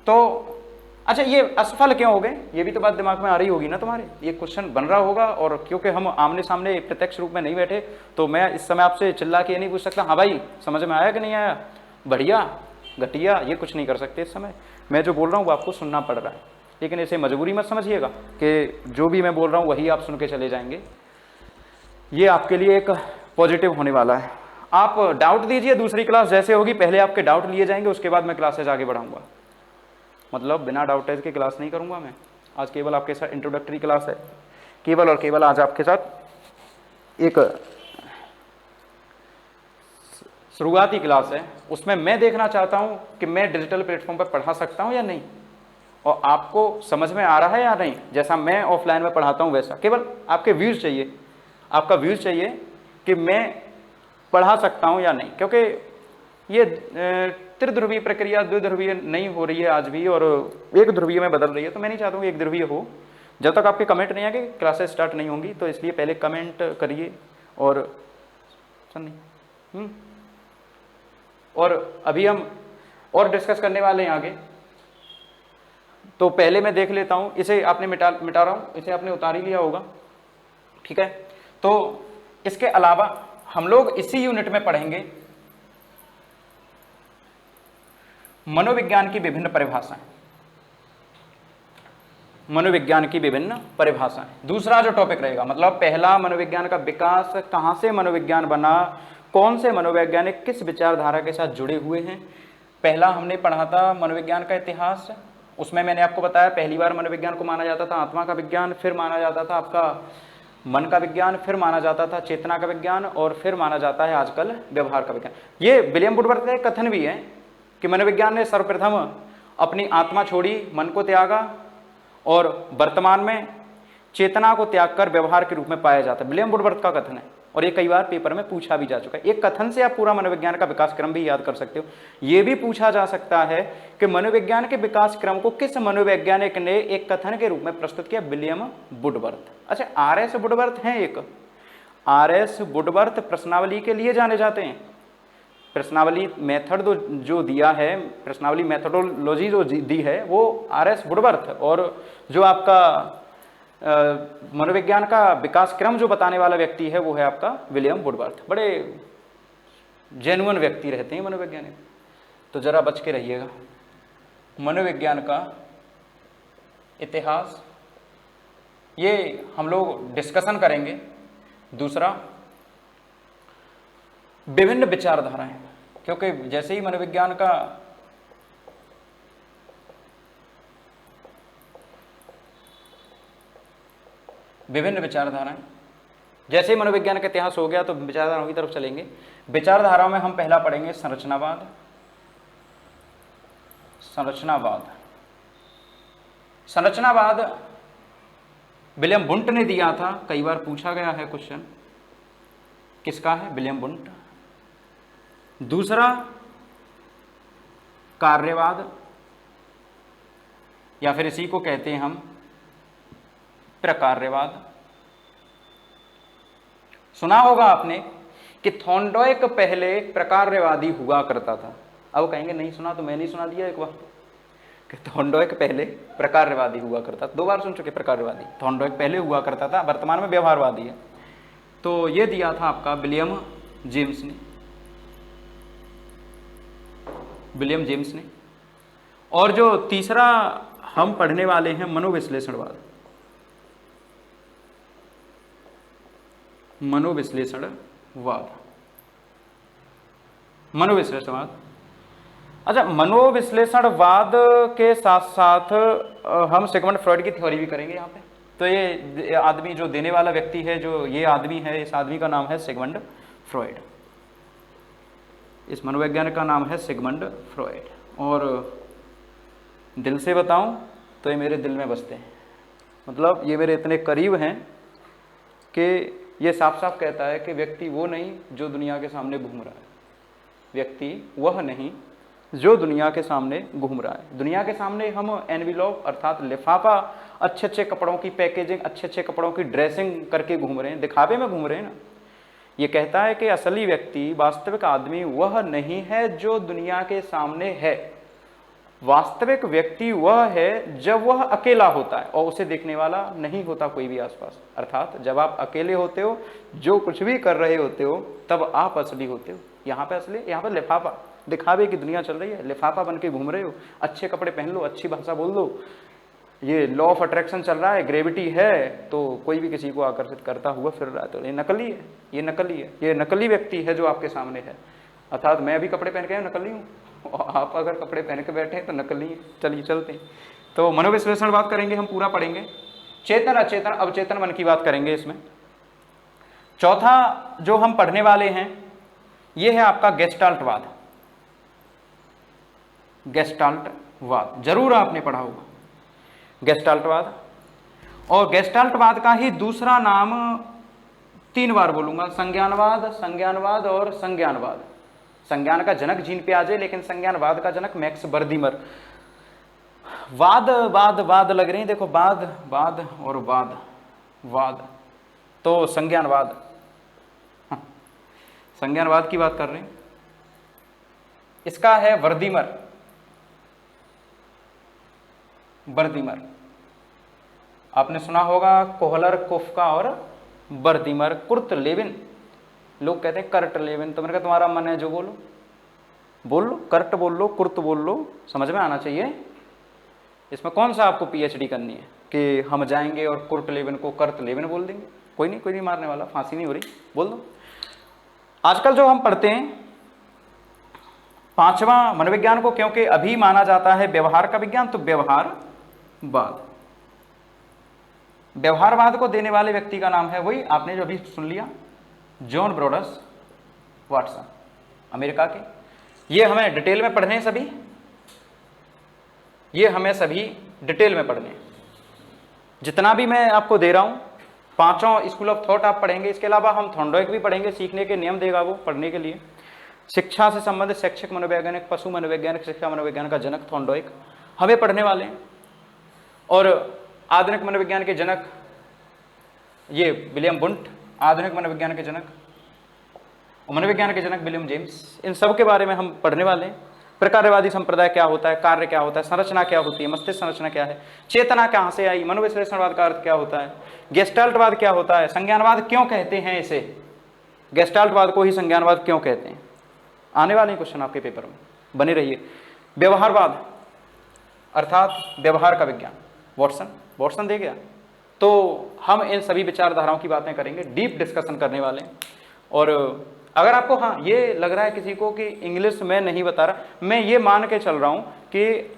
तो अच्छा, ये असफल क्यों हो गए, ये भी तो बात दिमाग में आ रही होगी ना तुम्हारे, ये क्वेश्चन बन रहा होगा। और क्योंकि हम आमने सामने प्रत्यक्ष रूप में नहीं बैठे, तो मैं इस समय आपसे चिल्ला के ये नहीं पूछ सकता हाँ भाई समझ में आया कि नहीं आया, बढ़िया घटिया, ये कुछ नहीं कर सकते इस समय। मैं जो बोल रहा हूँ वो आपको सुनना पड़ रहा है, लेकिन इसे मजबूरी मत समझिएगा कि जो भी मैं बोल रहा हूँ वही आप सुन के चले जाएंगे। ये आपके लिए एक पॉजिटिव होने वाला है। आप डाउट दीजिए, दूसरी क्लास जैसे होगी पहले आपके डाउट लिए जाएंगे, उसके बाद मैं क्लासेज आगे बढ़ाऊंगा। मतलब बिना डाउटेज के क्लास नहीं करूंगा मैं। आज केवल आपके साथ इंट्रोडक्टरी क्लास है, केवल और केवल आज आपके साथ एक शुरुआती क्लास है। उसमें मैं देखना चाहता हूं कि मैं डिजिटल प्लेटफॉर्म पर पढ़ा सकता हूं या नहीं, और आपको समझ में आ रहा है या नहीं। जैसा मैं ऑफलाइन में पढ़ाता हूं वैसा, केवल आपके व्यूज चाहिए, आपका व्यूज चाहिए कि मैं पढ़ा सकता हूं या नहीं। क्योंकि ये त्रिध्रुवीय प्रक्रिया द्विध्रुवीय नहीं हो रही है आज भी, और एक ध्रुवीय में बदल रही है। तो मैं नहीं चाहता हूँ एक ध्रुवीय हो। जब तक आपके कमेंट नहीं आएंगे क्लासेस स्टार्ट नहीं होंगी, तो इसलिए पहले कमेंट करिए। और अभी हम और डिस्कस करने वाले हैं आगे। तो पहले मैं देख लेता हूं, इसे आपने मिटा रहा हूं, इसे आपने उतार ही लिया होगा, ठीक है। तो इसके अलावा हम लोग इसी यूनिट में पढ़ेंगे मनोविज्ञान की विभिन्न परिभाषाएं। मनोविज्ञान की विभिन्न परिभाषाएं दूसरा जो टॉपिक रहेगा, मतलब पहला मनोविज्ञान का विकास, कहां से मनोविज्ञान बना, कौन से मनोवैज्ञानिक किस विचारधारा के साथ जुड़े हुए हैं। पहला हमने पढ़ा था मनोविज्ञान का इतिहास, उसमें मैंने आपको बताया पहली बार मनोविज्ञान को माना जाता था आत्मा का विज्ञान, फिर माना जाता था आपका मन का विज्ञान, फिर माना जाता था चेतना का विज्ञान, और फिर माना जाता है आजकल व्यवहार का विज्ञान। ये विलियम वुडवर्थ का कथन भी है कि मनोविज्ञान ने सर्वप्रथम अपनी आत्मा छोड़ी, मन को त्यागा, और वर्तमान में चेतना को त्याग कर व्यवहार के रूप में पाया जाता है। विलियम वुडवर्थ का कथन है, और ये कई बार पेपर में पूछा भी जा चुका है। एक कथन से आप पूरा मनोविज्ञान का विकास क्रम भी याद कर सकते हो। ये भी पूछा जा सकता है कि मनोविज्ञान के विकास क्रम को किस मनोवैज्ञानिक ने एक कथन के रूप में प्रस्तुत किया? William Woodworth. अच्छा, आर.एस. वुडवर्थ हैं एक। आर.एस. वुडवर्थ प्रश्नावली के लिए जाने जाते हैं। प्रश्नावली मेथड जो दिया है, प्रश्नावली मेथोडोलॉजी जो दी है, वो आर.एस. वुडवर्थ, और जो आपका मनोविज्ञान का विकास क्रम जो बताने वाला व्यक्ति है वो है आपका विलियम वुडवर्थ। बड़े जेन्युइन व्यक्ति रहते हैं मनोवैज्ञानिक, तो जरा बच के रहिएगा। मनोविज्ञान का इतिहास ये हम लोग डिस्कशन करेंगे। दूसरा, विभिन्न विचारधाराएं, क्योंकि जैसे ही मनोविज्ञान का विभिन्न विचारधाराएं, जैसे ही मनोविज्ञान का इतिहास हो गया तो विचारधाराओं की तरफ चलेंगे। विचारधाराओं में हम पहला पढ़ेंगे संरचनावाद। संरचनावाद विलियम वुंट ने दिया था, कई बार पूछा गया है क्वेश्चन, किसका है? William Wundt. दूसरा, कार्यवाद, या फिर इसी को कहते हैं हम प्रकार्यवाद। सुना होगा आपने कि थॉर्नडाइक पहले प्रकार्यवादी हुआ करता था। अब कहेंगे नहीं सुना, तो मैंने सुना दिया एक बार कि थॉर्नडाइक पहले प्रकार्यवादी हुआ करता था। 2 बार सुन चुके प्रकार्यवादी। थॉर्नडाइक पहले हुआ करता था, वर्तमान में व्यवहारवादी है। तो ये दिया था आपका विलियम जेम्स ने। और जो तीसरा हम पढ़ने वाले हैं मनोविश्लेषणवाद। अच्छा, मनोविश्लेषणवाद के साथ साथ हम सिगमंड फ्रॉइड की थ्योरी भी करेंगे यहाँ पे। तो ये आदमी जो देने वाला व्यक्ति है, जो ये आदमी है, इस आदमी का नाम है सिगमंड फ्रॉइड। इस मनोवैज्ञानिक का नाम है सिगमंड फ्रॉइड। और दिल से बताऊं तो ये मेरे दिल में बसते हैं, मतलब ये मेरे इतने करीब हैं कि ये साफ साफ कहता है कि व्यक्ति वो नहीं जो दुनिया के सामने घूम रहा है। व्यक्ति वह नहीं जो दुनिया के सामने घूम रहा है। दुनिया के सामने हम एनविलॉप अर्थात लिफाफा, अच्छे अच्छे कपड़ों की पैकेजिंग, अच्छे अच्छे कपड़ों की ड्रेसिंग करके घूम रहे हैं, दिखावे में घूम रहे हैं ना। ये कहता है कि असली व्यक्ति, वास्तविक आदमी वह नहीं है जो दुनिया के सामने है। वास्तविक व्यक्ति वह है जब वह अकेला होता है और उसे देखने वाला नहीं होता कोई भी आसपास। अर्थात जब आप अकेले होते हो, जो कुछ भी कर रहे होते हो, तब आप असली होते हो। यहाँ पे असली, यहाँ पे लिफाफा, दिखावे की दुनिया चल रही है, लिफाफा बन के घूम रहे हो। अच्छे कपड़े पहन लो, अच्छी भाषा बोल दो, ये लॉ ऑफ अट्रैक्शन चल रहा है, ग्रेविटी है, तो कोई भी किसी को आकर्षित करता हुआ फिर रहा है। तो ये नकली है, ये नकली है, ये नकली व्यक्ति है जो आपके सामने है। अर्थात मैं भी कपड़े पहन के नकली हूँ, और आप अगर कपड़े पहन के बैठे हैं तो नकली है। चलिए चलते हैं। तो मनोविश्लेषण बात करेंगे, हम पूरा पढ़ेंगे। चेतन अचेतन अवचेतन मन की बात करेंगे इसमें। चौथा जो हम पढ़ने वाले हैं ये है आपका गेस्टाल्टवाद। गेस्टाल्टवाद जरूर आपने पढ़ा होगा, गेस्टाल्टवाद। और गेस्टाल्टवाद का ही दूसरा नाम 3 बार बोलूंगा, संज्ञानवाद, संज्ञानवाद और संज्ञानवाद। संज्ञान का जनक जीन पियाजे, लेकिन संज्ञानवाद का जनक मैक्स बर्दीमर। वाद वाद वाद लग रही, देखो वाद वाद और वाद वाद, तो संज्ञानवाद, संज्ञानवाद की बात कर रहे हैं। इसका है वर्दीमर, बर्दीमर। आपने सुना होगा कोहलर, कोफका और बर्दीमर। कुर्ट लेविन, लोग कहते हैं कर्ट लेविन, तो मैंने कहा तुम्हारा मन है जो बोलो, बोल लो, कर्ट बोल लो, कुर्त बोल लो, समझ में आना चाहिए। इसमें कौन सा आपको पीएचडी करनी है कि हम जाएंगे और कुर्ट लेविन को कर्ट लेविन बोल देंगे? कोई नहीं मारने वाला, फांसी नहीं हो रही, बोल दो। आजकल जो हम पढ़ते हैं पांचवा मनोविज्ञान को, क्योंकि अभी माना जाता है व्यवहार का विज्ञान, तो व्यवहारवाद। व्यवहारवाद को देने वाले व्यक्ति का नाम है वही आपने जो अभी सुन लिया, जॉन ब्रोडस वाटसन, अमेरिका के। ये हमें डिटेल में पढ़ने हैं सभी, ये हमें सभी डिटेल में पढ़ने हैं। जितना भी मैं आपको दे रहा हूं, पांचों स्कूल ऑफ थॉट आप पढ़ेंगे। इसके अलावा हम थॉर्नडाइक भी पढ़ेंगे, सीखने के नियम देगा वो पढ़ने के लिए। शिक्षा से संबंधित शैक्षिक मनोवैज्ञानिक, पशु मनोवैज्ञानिक, शिक्षा मनोविज्ञान का जनक थॉर्नडाइक हमें पढ़ने वाले हैं। और आधुनिक मनोविज्ञान के जनक ये विलियम वुंट, आधुनिक मनोविज्ञान के जनक, और मनोविज्ञान के जनक विलियम जेम्स। इन सब के बारे में हम पढ़ने वाले हैं। प्रकारवादी संप्रदाय क्या होता है, कार्य क्या होता है, संरचना क्या होती है, मस्तिष्क संरचना क्या है, चेतना कहाँ से आई, मनोविश्लेषणवाद का अर्थ क्या होता है, गेस्टाल्टवाद क्या होता है, संज्ञानवाद क्यों कहते हैं इसे, गेस्टाल्टवाद को ही संज्ञानवाद क्यों कहते हैं। आने वाले क्वेश्चन आपके पेपर में, बने रहिए। व्यवहारवाद अर्थात व्यवहार का विज्ञान, वॉटसन दे गया। तो हम इन सभी विचारधाराओं की बातें करेंगे, डीप डिस्कशन करने वाले हैं। और अगर आपको हाँ ये लग रहा है किसी को कि इंग्लिश में नहीं बता रहा, मैं ये मान के चल रहा हूँ कि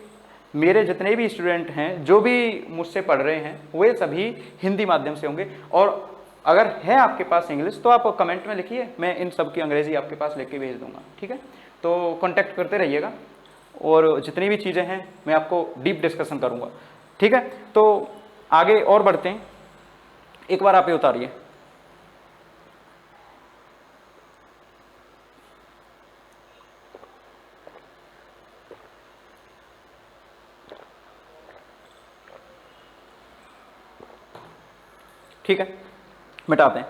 मेरे जितने भी स्टूडेंट हैं जो भी मुझसे पढ़ रहे हैं वे सभी हिंदी माध्यम से होंगे। और अगर है आपके पास इंग्लिश तो आप कमेंट में लिखिए, मैं इन सब की अंग्रेजी आपके पास लेके भेज दूंगा, ठीक है। तो कांटेक्ट करते रहिएगा और जितनी भी चीज़ें हैं मैं आपको डीप डिस्कशन करूँगा, ठीक है। तो आगे और बढ़ते हैं, एक बार आप ये उतारिए। ठीक है, मिटाते हैं।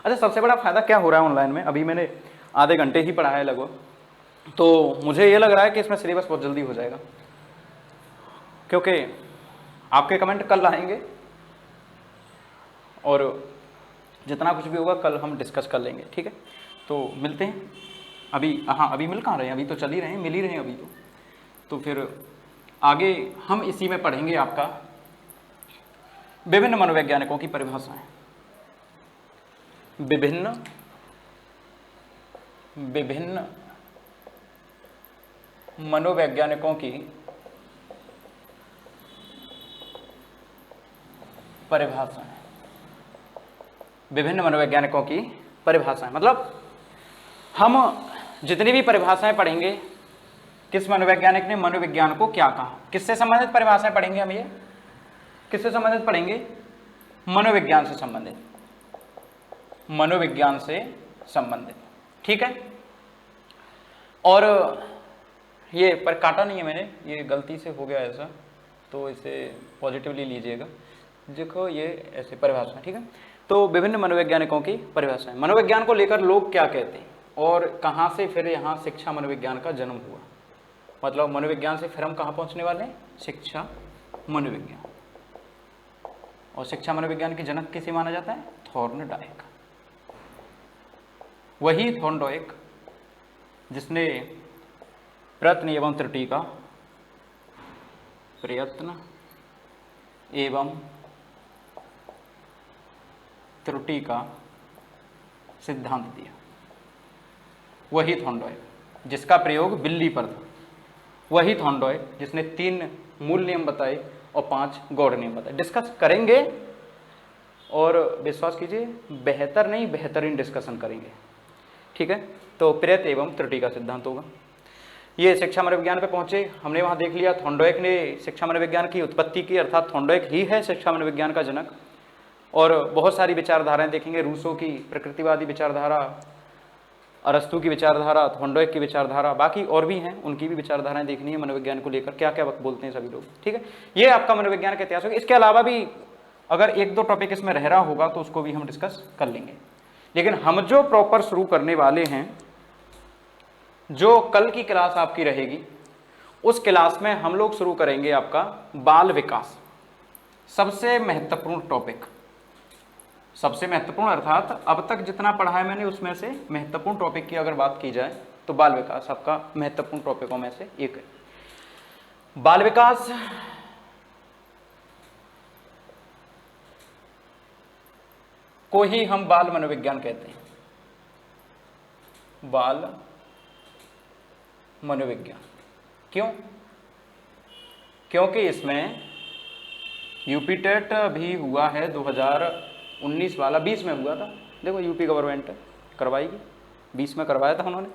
अच्छा, सबसे बड़ा फायदा क्या हो रहा है ऑनलाइन में, अभी मैंने आधे घंटे ही पढ़ा है लगभग, तो मुझे ये लग रहा है कि इसमें सिलेबस बहुत जल्दी हो जाएगा, क्योंकि आपके कमेंट कल आएंगे और जितना कुछ भी होगा कल हम डिस्कस कर लेंगे, ठीक है। तो मिलते हैं अभी, हाँ अभी मिल कहाँ रहे हैं, अभी तो चल ही रहे हैं, मिल ही रहे हैं अभी तो फिर आगे हम इसी में पढ़ेंगे आपका विभिन्न मनोवैज्ञानिकों की परिभाषाएं, विभिन्न मनोवैज्ञानिकों की परिभाषाएं, विभिन्न मनोवैज्ञानिकों की परिभाषाएं। मतलब हम जितनी भी परिभाषाएं पढ़ेंगे, किस मनोवैज्ञानिक ने मनोविज्ञान को क्या कहा, किससे संबंधित परिभाषाएं पढ़ेंगे हम, ये किससे संबंधित पढ़ेंगे, मनोविज्ञान से संबंधित, मनोविज्ञान से संबंधित, ठीक है। और ये पर काटा नहीं है मैंने, ये गलती से हो गया ऐसा, तो इसे पॉजिटिवली लीजिएगा। देखो ये ऐसे परिभाषा, ठीक है। तो विभिन्न मनोवैज्ञानिकों की परिभाषाएं, मनोविज्ञान को लेकर लोग क्या कहते हैं और कहाँ से फिर यहाँ शिक्षा मनोविज्ञान का जन्म हुआ। मतलब मनोविज्ञान से फिर हम कहाँ पहुँचने वाले हैं, शिक्षा मनोविज्ञान। और शिक्षा मनोविज्ञान की जनक किसे माना जाता है, थॉर्नडाइक। वही थॉर्नडाइक जिसने प्रयत्न एवं त्रुटि का, प्रयत्न एवं त्रुटि का सिद्धांत दिया। वही थॉर्नडाइक जिसका प्रयोग बिल्ली पर था। वही थॉर्नडाइक जिसने 3 मूल नियम बताए और 5 गौड़ नियम बताए। डिस्कस करेंगे और विश्वास कीजिए बेहतर नहीं बेहतरीन डिस्कशन करेंगे, ठीक है। तो प्रयत्न एवं त्रुटि का सिद्धांत होगा। ये शिक्षा मनोविज्ञान पे पहुंचे, हमने वहाँ देख लिया थॉर्नडाइक ने शिक्षा मनोविज्ञान की उत्पत्ति की, अर्थात थॉर्नडाइक ही है शिक्षा मनोविज्ञान का जनक। और बहुत सारी विचारधाराएं देखेंगे, रूसो की प्रकृतिवादी विचारधारा, अरस्तु की विचारधारा, थॉर्नडाइक की विचारधारा, बाकी और भी हैं, उनकी भी विचारधाराएं देखनी है मनोविज्ञान को लेकर, क्या क्या बोलते हैं सभी लोग। ठीक है, ये आपका मनोविज्ञान का इतिहास होगा। इसके अलावा भी अगर एक दो टॉपिक इसमें रह रहा होगा तो उसको भी हम डिस्कस कर लेंगे। लेकिन हम जो प्रॉपर शुरू करने वाले हैं, जो कल की क्लास आपकी रहेगी, उस क्लास में हम लोग शुरू करेंगे आपका बाल विकास। सबसे महत्वपूर्ण टॉपिक, सबसे महत्वपूर्ण अर्थात अब तक जितना पढ़ा है मैंने उसमें से महत्वपूर्ण टॉपिक की अगर बात की जाए तो बाल विकास आपका महत्वपूर्ण टॉपिकों में से एक है। बाल विकास को ही हम बाल मनोविज्ञान कहते हैं, बाल मनोविज्ञान। क्यों? क्योंकि इसमें यूपी टेट भी हुआ है 2019 वाला, 20 में हुआ था। देखो यूपी गवर्नमेंट करवाएगी, 20 में करवाया था उन्होंने,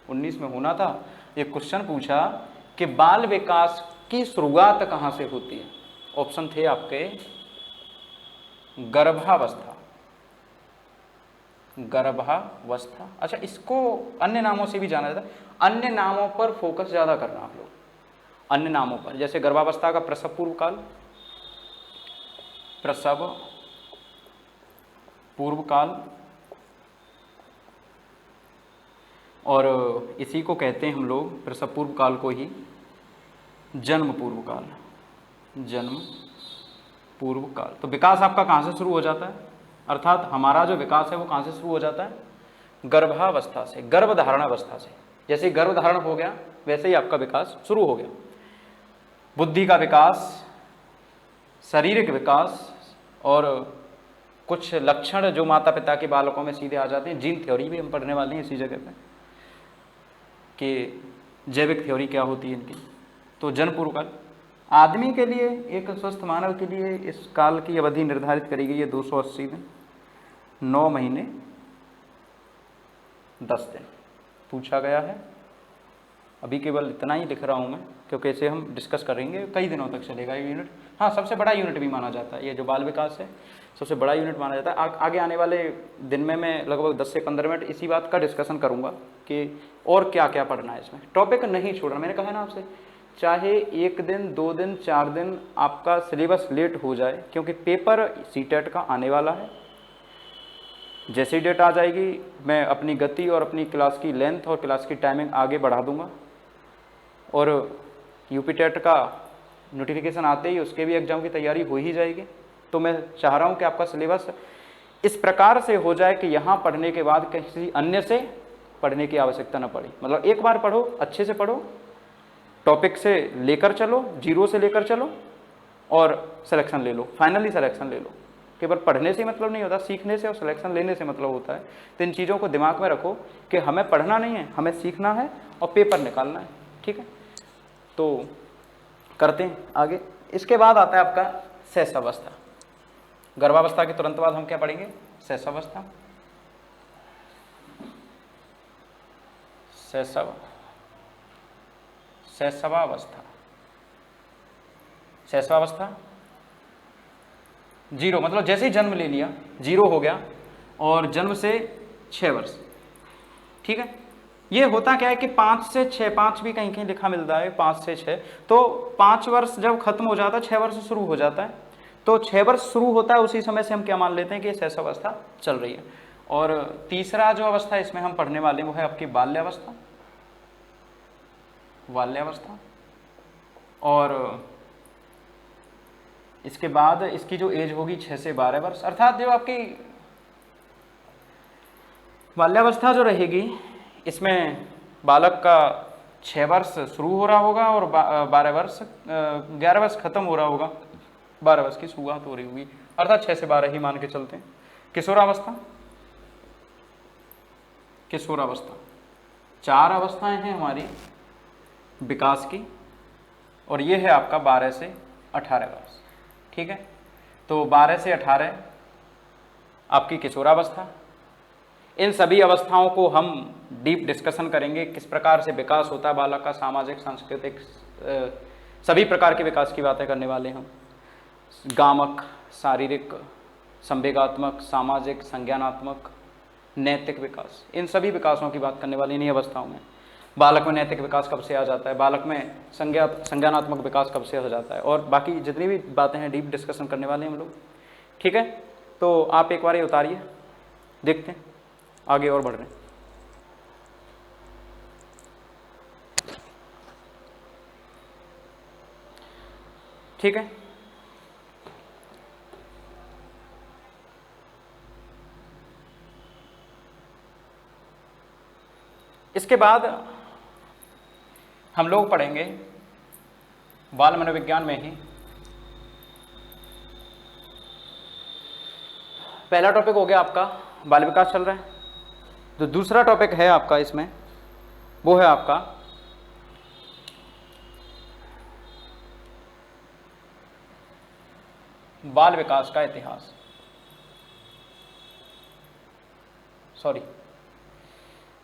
19 में होना था। एक क्वेश्चन पूछा कि बाल विकास की शुरुआत कहाँ से होती है। ऑप्शन थे आपके गर्भावस्था, गर्भावस्था, अच्छा इसको अन्य नामों से भी जाना जाता है। अन्य नामों पर फोकस ज़्यादा करना आप लोग, अन्य नामों पर, जैसे गर्भावस्था का प्रसव पूर्व काल, प्रसव पूर्व काल, और इसी को कहते हैं हम लोग प्रसव पूर्व काल को ही जन्म पूर्व काल, जन्म पूर्व काल। तो विकास आपका कहाँ से शुरू हो जाता है, अर्थात हमारा जो विकास है वो कहाँ से शुरू हो जाता है, गर्भावस्था से, गर्भधारण अवस्था से। जैसे ही गर्भधारण हो गया वैसे ही आपका विकास शुरू हो गया। बुद्धि का विकास, शारीरिक विकास और कुछ लक्षण जो माता पिता के बालकों में सीधे आ जाते हैं। जीन थ्योरी भी हम पढ़ने वाले हैं इसी जगह पे कि जैविक थ्योरी क्या होती है इनकी। तो जन्म पूर्व काल आदमी के लिए, एक स्वस्थ मानव के लिए इस काल की अवधि निर्धारित करी गई है 280 दिन, 9 महीने 10 दिन पूछा गया है। अभी केवल इतना ही लिख रहा हूँ मैं क्योंकि इसे हम डिस्कस करेंगे, कई दिनों तक चलेगा ये यूनिट। हाँ, सबसे बड़ा यूनिट भी माना जाता है ये जो बाल विकास है, सबसे बड़ा यूनिट माना जाता है। आगे आने वाले दिन में मैं लगभग 10 से 15 मिनट इसी बात का डिस्कशन करूँगा कि और क्या क्या पढ़ना है इसमें। टॉपिक नहीं छोड़ना, मैंने कहा ना आपसे, चाहे 1 दिन 2 दिन 4 दिन आपका सिलेबस लेट हो जाए, क्योंकि पेपर सीटेट का आने वाला है। जैसी डेट आ जाएगी मैं अपनी गति और अपनी क्लास की लेंथ और क्लास की टाइमिंग आगे बढ़ा दूंगा, और यूपी टेट का नोटिफिकेशन आते ही उसके भी एग्ज़ाम की तैयारी हो ही जाएगी। तो मैं चाह रहा हूं कि आपका सिलेबस इस प्रकार से हो जाए कि यहाँ पढ़ने के बाद किसी अन्य से पढ़ने की आवश्यकता न पड़े। मतलब एक बार पढ़ो, अच्छे से पढ़ो, टॉपिक से लेकर चलो, जीरो से लेकर चलो और सिलेक्शन ले लो, फाइनली सिलेक्शन ले लो। केवल पढ़ने से मतलब नहीं होता, सीखने से और सिलेक्शन लेने से मतलब होता है। तो इन चीज़ों को दिमाग में रखो कि हमें पढ़ना नहीं है, हमें सीखना है और पेपर निकालना है। ठीक है, तो करते हैं आगे। इसके बाद आता है आपका शैशवावस्था। गर्भावस्था के तुरंत बाद हम क्या पढ़ेंगे, शैशवावस्था। शैशवावस्था, शैशवावस्था जीरो, मतलब जैसे ही जन्म ले लिया जीरो हो गया, और जन्म से 6 वर्ष। ठीक है, ये होता क्या है कि 5 से 6, 5 भी कहीं कहीं लिखा मिलता है, 5 से 6, तो 5 वर्ष जब खत्म हो जाता है 6 वर्ष शुरू हो जाता है। तो 6 वर्ष शुरू होता है, उसी समय से हम क्या मान लेते हैं कि शैशवावस्था चल रही है। और तीसरा जो अवस्था इसमें हम पढ़ने वाले हैं वो है आपकी बाल्यावस्था, बाल्यावस्था। और इसके बाद इसकी जो एज होगी 6 से 12 वर्ष, अर्थात जो आपकी बाल्यावस्था जो रहेगी इसमें बालक का 6 वर्ष शुरू हो रहा होगा और 12 वर्ष 11 वर्ष खत्म हो रहा होगा, 12 वर्ष की शुरुआत हो रही होगी, अर्थात 6 से 12 ही मान के चलते हैं। किशोरावस्था, किशोरावस्था 4 अवस्थाएं हैं हमारी विकास की, और ये है आपका 12 से 18 वर्ष। ठीक है, तो 12 से 18 आपकी किशोरावस्था। इन सभी अवस्थाओं को हम डीप डिस्कशन करेंगे, किस प्रकार से विकास होता है बालक का, सामाजिक, सांस्कृतिक, सभी प्रकार के विकास की बातें करने वाले हैं हम। गामक, शारीरिक, संवेगात्मक, सामाजिक, संज्ञानात्मक, नैतिक विकास, इन सभी विकासों की बात करने वाली इन्हीं अवस्थाओं में। बालक में नैतिक विकास कब से आ जाता है, बालक में संज्ञानात्मक विकास कब से हो जाता है, और बाकी जितनी भी बातें हैं डीप डिस्कशन करने वाले हैं हम लोग। ठीक है, तो आप एक बार ये उतारिए, देखते हैं आगे और बढ़ रहे हैं। ठीक है, इसके बाद हम लोग पढ़ेंगे बाल मनोविज्ञान में ही पहला टॉपिक हो गया आपका बाल विकास चल रहा है। जो दूसरा टॉपिक है आपका इसमें वो है आपका बाल विकास का इतिहास,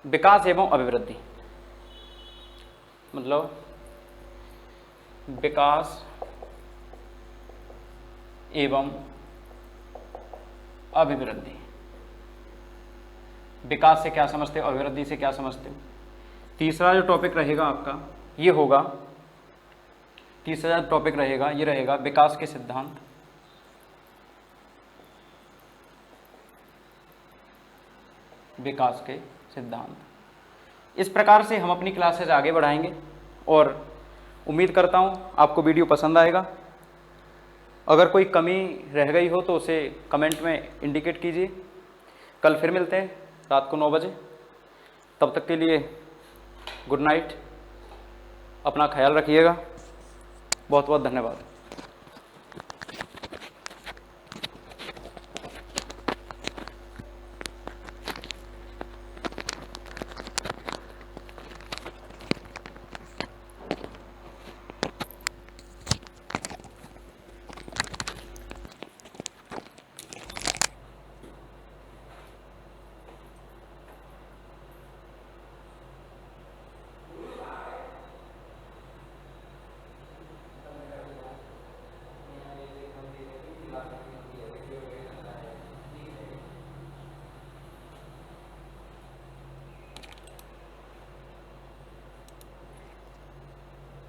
विकास एवं अभिवृद्धि, मतलब विकास एवं अभिवृद्धि। विकास से क्या समझते हो, अभिवृद्धि से क्या समझते हो। तीसरा जो टॉपिक रहेगा आपका ये होगा, तीसरा जो टॉपिक रहेगा ये रहेगा विकास के सिद्धांत। विकास के सिद्धांत। इस प्रकार से हम अपनी क्लासेज आगे बढ़ाएंगे और उम्मीद करता हूँ आपको वीडियो पसंद आएगा। अगर कोई कमी रह गई हो तो उसे कमेंट में इंडिकेट कीजिए। कल फिर मिलते हैं रात को 9 बजे। तब तक के लिए गुड नाइट, अपना ख्याल रखिएगा। बहुत बहुत धन्यवाद।